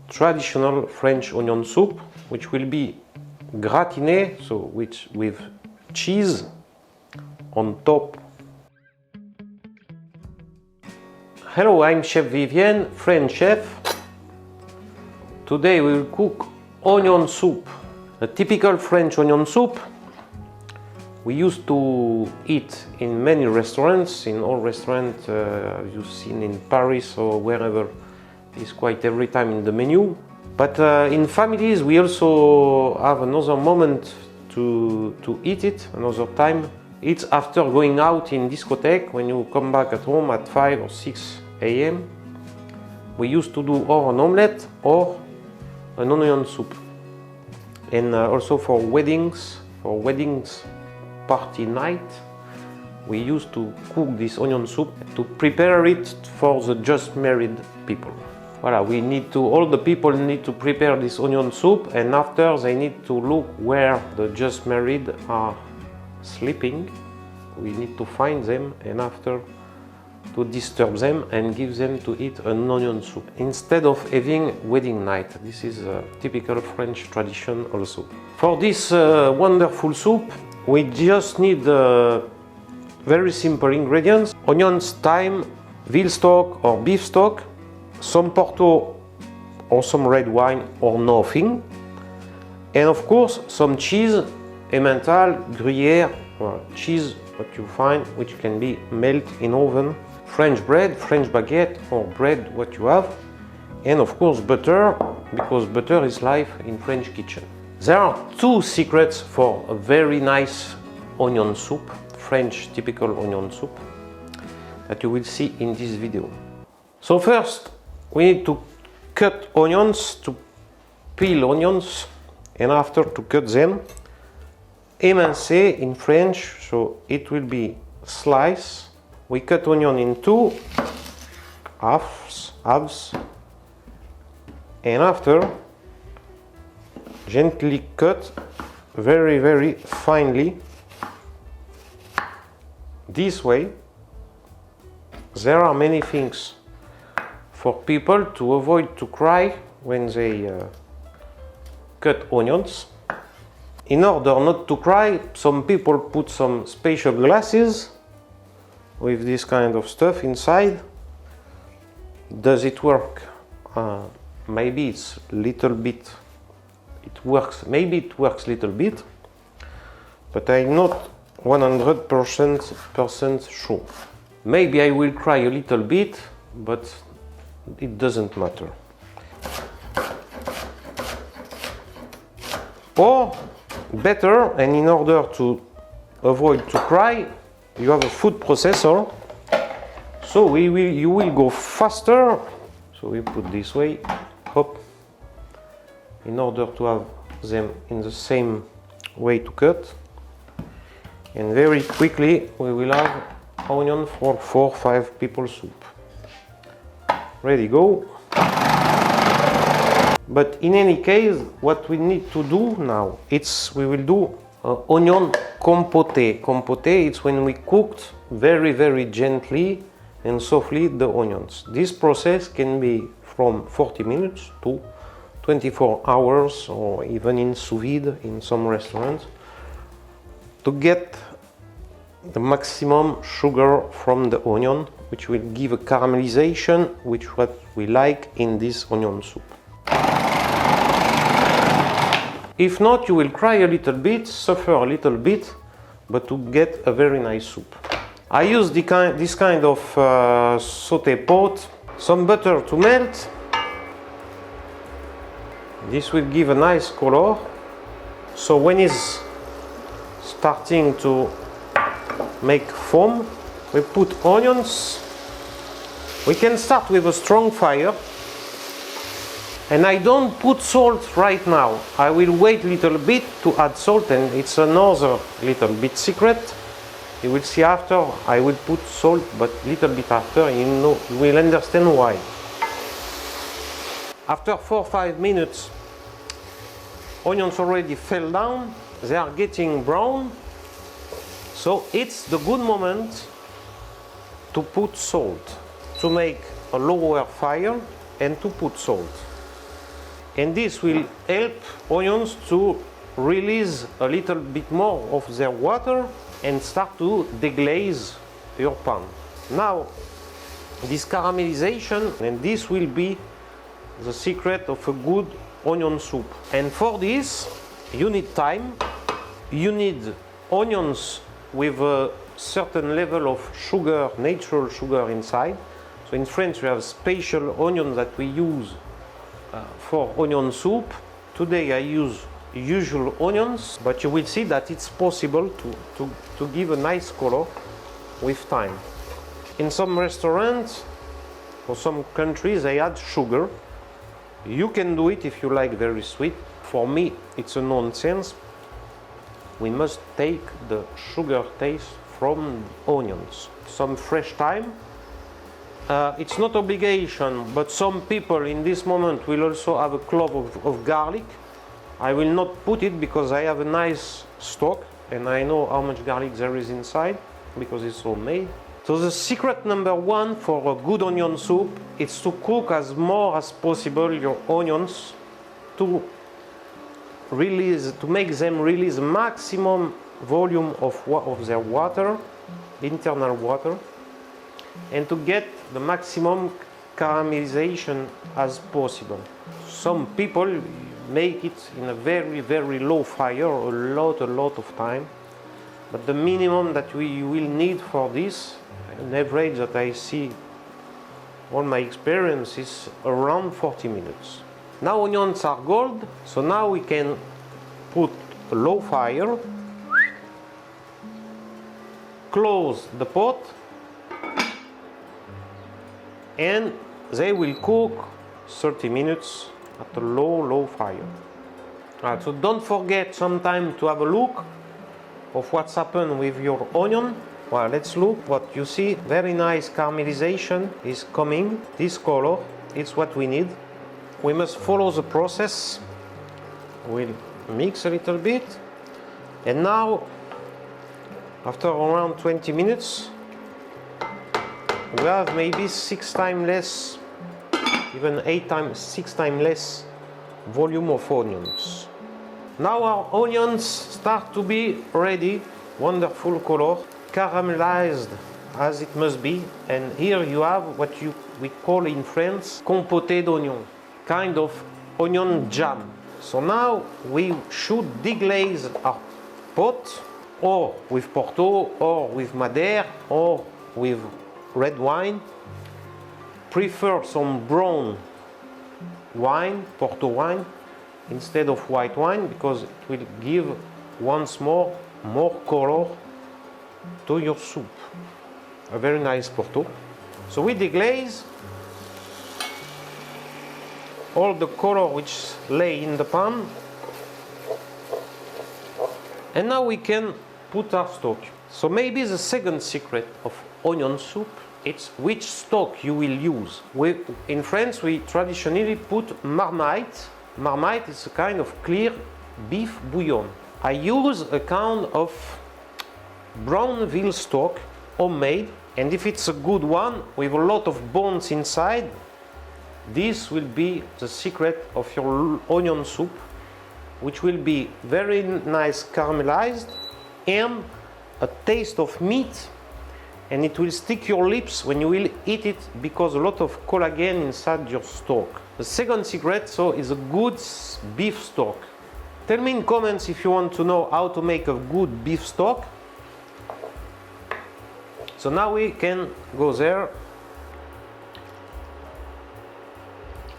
traditional French onion soup, which will be gratiné, so with cheese on top. Hello, I'm Chef Vivien, French chef. Today we will cook onion soup, a typical French onion soup. We used to eat in many restaurants, in all restaurants you've seen in Paris or wherever. It's quite every time in the menu. But in families we also have another moment to eat it, another time. It's after going out in discotheque, when you come back at home at 5 or 6 a.m. We used to do or an omelette or an onion soup. And also for weddings party night, we used to cook this onion soup to prepare it for the just married people. Voilà, all the people need to prepare this onion soup, and after they need to look where the just married are sleeping. We need to find them, and after to disturb them and give them to eat an onion soup instead of having wedding night. This is a typical French tradition also. For this wonderful soup, we just need very simple ingredients: onions, thyme, veal stock or beef stock, some porto or some red wine or nothing, and of course some cheese, Emmental, Gruyere, cheese what you find, which can be melted in oven, French bread, French baguette or bread what you have, and of course butter, because butter is life in French kitchen. There are two secrets for a very nice onion soup, French typical onion soup, that you will see in this video. So first we need to cut onions, to peel onions, and after to cut them, émincer in French, so it will be slice. We cut onion in two halves, and after gently cut very finely this way. There are many things for people to avoid to cry when they cut onions. In order not to cry, some people put some special glasses with this kind of stuff inside. Does it work? Maybe it's little bit. It works. Maybe it works little bit, but I'm not 100% sure. Maybe I will cry a little bit, but it doesn't matter. Or better, and in order to avoid to cry, you have a food processor, so you will go faster. So we put this way, hop, in order to have them in the same way to cut, and very quickly we will have onion for 4-5 people soup. Ready, go. But in any case, what we need to do now, we will do onion compoté. Compoté, it's when we cooked very gently and softly the onions. This process can be from 40 minutes to 24 hours, or even in sous vide in some restaurants, to get the maximum sugar from the onion, which will give a caramelization, which what we like in this onion soup. If not, you will cry a little bit, suffer a little bit, but to get a very nice soup. I use this kind of sauté pot, some butter to melt. This will give a nice color. So when it's starting to make foam, we put onions. We can start with a strong fire. And I don't put salt right now. I will wait a little bit to add salt, and it's another little bit secret. You will see after I will put salt, but little bit after, you will understand why. After 4-5 minutes, onions already fell down. They are getting brown. So it's the good moment to put salt, to make a lower fire and to put salt. And this will help onions to release a little bit more of their water and start to deglaze your pan. Now, this caramelization, and this will be the secret of a good onion soup. And for this, you need thyme, you need onions with a certain level of sugar, natural sugar inside. So in France, we have special onions that we use for onion soup. Today I use usual onions, but you will see that it's possible to give a nice color with thyme. In some restaurants or some countries they add sugar. You can do it if you like very sweet. For me it's a nonsense. We must take the sugar taste from the onions. Some fresh thyme. It's not obligation, but some people in this moment will also have a clove of garlic. I will not put it because I have a nice stock and I know how much garlic there is inside because it's homemade. So the secret number one for a good onion soup is to cook as more as possible your onions to make them release maximum volume of their water, internal water, and to get the maximum caramelization as possible. Some people make it in a very, very low fire, a lot of time. But the minimum that we will need for this, an average that I see on my experience, is around 40 minutes. Now onions are gold, so now we can put a low fire, close the pot, and they will cook 30 minutes at a low fire. So don't forget sometime to have a look of what's happened with your onion. Well, let's look what you see. Very nice caramelization is coming. This color is what we need. We must follow the process. We'll mix a little bit. And now, after around 20 minutes, we have maybe 6 times less, even 6 times less volume of onions. Now our onions start to be ready, wonderful color, caramelized as it must be. And here you have what we call in France compoté d'oignon, kind of onion jam. So now we should deglaze our pot, or with porto, or with madere, or with red wine. Prefer some brown wine, porto wine, instead of white wine, because it will give once more color to your soup. A very nice porto. So we deglaze all the color which lay in the pan, and now we can put our stock. So maybe the second secret of onion soup, it's which stock you will use. In France we traditionally put marmite. Marmite is a kind of clear beef bouillon. I use a kind of brown veal stock, homemade, and if it's a good one with a lot of bones inside, this will be the secret of your onion soup, which will be very nice caramelized and a taste of meat, and it will stick your lips when you will eat it because a lot of collagen inside your stock. The second secret is a good beef stock. Tell me in comments if you want to know how to make a good beef stock. So now we can go there.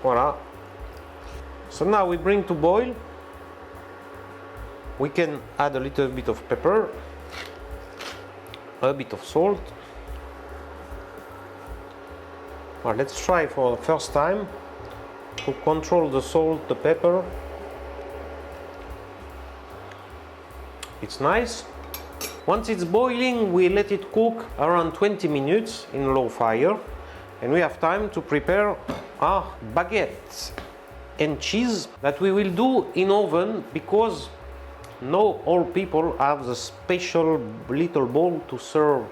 Voila. So now we bring to boil. We can add a little bit of pepper, a bit of salt. Well, let's try for the first time to control the salt, the pepper. It's nice. Once it's boiling, we let it cook around 20 minutes in low fire, and we have time to prepare our baguettes and cheese that we will do in oven, because not all people have the special little bowl to serve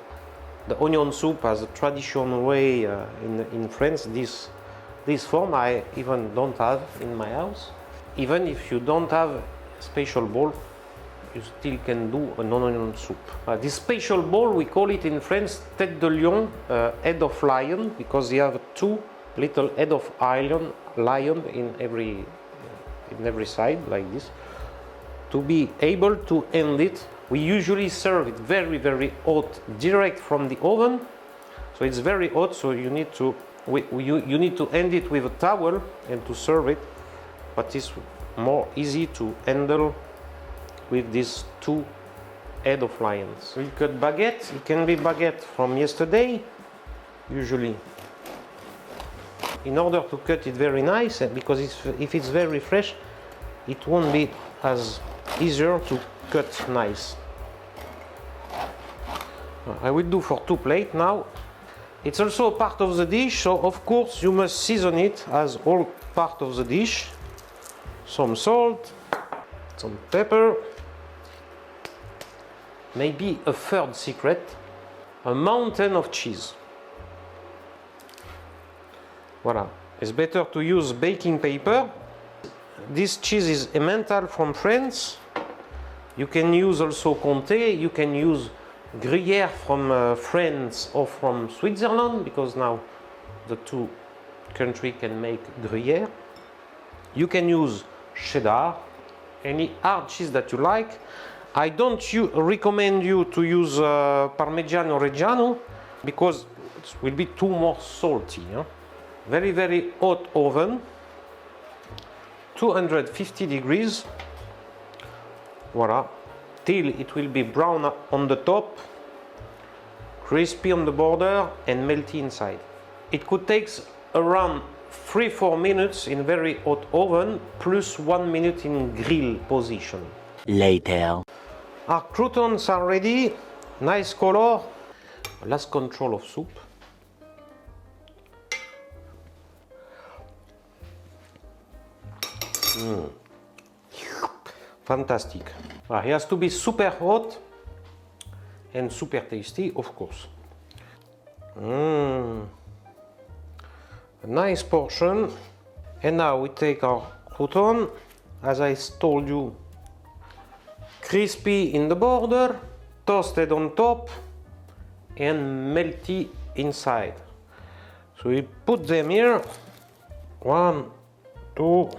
the onion soup as a traditional way in France. This this form I even don't have in my house. Even if you don't have a special bowl, you still can do a non-onion soup. This special bowl, we call it in French tête de lion, head of lion, because you have two little head of lion in every side, like this. To be able to end it, we usually serve it very, very hot, direct from the oven. So it's very hot, so you need to you need to end it with a towel and to serve it. But it's more easy to handle with these two head of lions. We cut baguette. It can be baguette from yesterday, usually. In order to cut it very nice, because if it's very fresh, it won't be as easier to cut nice. I will do for 2 plates now. It's also a part of the dish, so of course you must season it as all part of the dish. Some salt, some pepper, maybe a third secret, a mountain of cheese. Voilà. It's better to use baking paper. This cheese is Emmental from France. You can use also Comté, you can use Gruyère from France or from Switzerland, because now the two countries can make Gruyère. You can use cheddar, any hard cheese that you like. I don't recommend you to use Parmigiano Reggiano, because it will be too more salty. Huh? Very, very hot oven, 250 degrees. Voila, till it will be brown on the top, crispy on the border and melty inside. It could take around 3-4 minutes in very hot oven, plus 1 minute in grill position. Later. Our croutons are ready, nice color. Last control of soup. Fantastic. It has to be super hot and super tasty, of course. A nice portion. And now we take our crouton, as I told you, crispy in the border, toasted on top, and melty inside. So we put them here. 1, 2,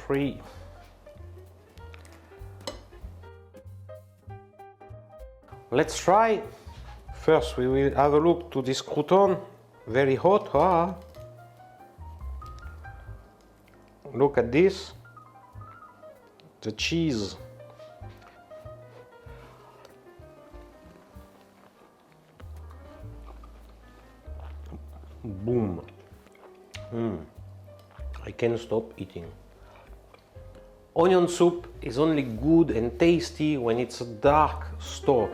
3. Let's try. First we will have a look to this crouton, very hot. Look at this, the cheese. Boom. I can't stop eating. Onion soup is only good and tasty when it's a dark stock.